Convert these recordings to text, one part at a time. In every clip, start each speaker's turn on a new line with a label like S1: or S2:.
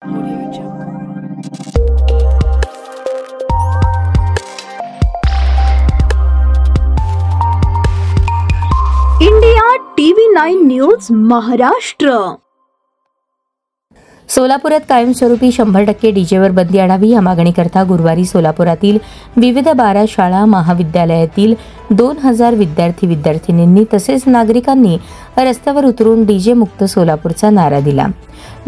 S1: India TV9 news Maharashtra.
S2: सोलापुरात कायमस्वरूपी 100% डीजेवर बंदी आणावी या मागणीकरता गुरुवारी सोलापुरातील विविध 12 शाळा महाविद्यालयातील 2000 विद्यार्थी-विद्यार्थिनींनी तसेच नागरिकांनी रस्त्यावर उतरून डीजे मुक्त सोलापूरचा नारा दिला.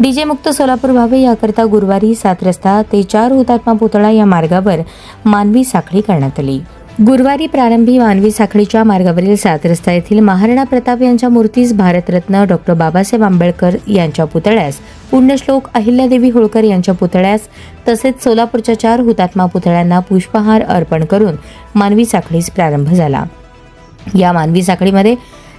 S2: डीजे मुक्त सोलापूर व्हावे याकरता गुरुवारी 7 रस्ता ते 4 हुतात्मा पुतळा या मार्गावर मानवी साखळी करण्यात आली. गुरुवारी प्रारंभी मानवी साखळीच्या मार्गावरील 7 रस्ता येथील महाराणा प्रताप यांच्या मूर्तीस, भारतरत्न डॉ. बाबासाहेब आंबेडकर यांच्या पुतळ्यास, पुण्यश्लोक अहिल्यादेवी होळकर यांच्या पुतळ्यास तसेच सोलापूरच्या 4 हुतात्मा पुतळ्यांना पुष्पहार अर्पण करून मानवी साखळीस प्रारंभ झाला. या मानवी साखळीमध्ये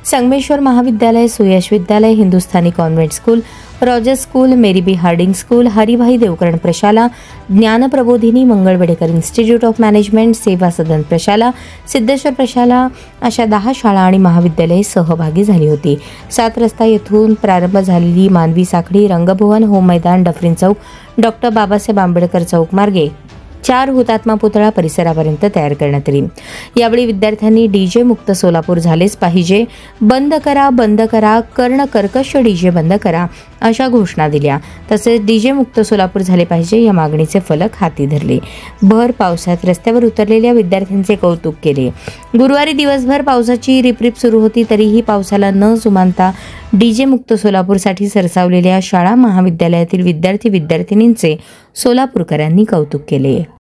S2: Sangameshwar Mahavidyalaya, Suyash Vidyalaya, Hindusthani convent school, Rogers school, Mary B Harding school, Haribhai Devkaran Prashala, Dnyanprabodhini, Mangalwedhekar institute of management, Seva Sadan प्रशाला, सिद्धेश्वर प्रशाला अशा 10 शाळा आणि महाविद्यालये सहभागी झाली होती. 7 रस्ता येथून प्रारंभ झालेली मानवी साखळी रंगभवन, होम मैदान, डफरीन चौक, डॉ. बाबासाहेब आंबेडकर चौक मार्गे 4 हुतात्मा पुतळा परिसरापर्यंत तयार करण्यात आली. यावेळी विद्यार्थ्यांनी डीजे मुक्त सोलापूर झालेच पाहिजे, बंद करा, बंद करा, कर्ण कर्कश डीजे बंद करा अशा घोषणा दिल्या. तसेच डीजे मुक्त सोलापूर झाले पाहिजे या मागणीचे फलक हाती धरले. भर पावसात रस्त्यावर उतरलेल्या विद्यार्थ्यांचे कौतुक केले. गुरुवारी दिवसभर पावसाची रिपरिप सुरू होती, तरीही पावसाला न जुमानता डीजे मुक्त सोलापूरसाठी सरसावलेल्या शाळा महाविद्यालयातील विद्यार्थी-विद्यार्थिनींचे सोलापूरकरांनी कौतुक केले.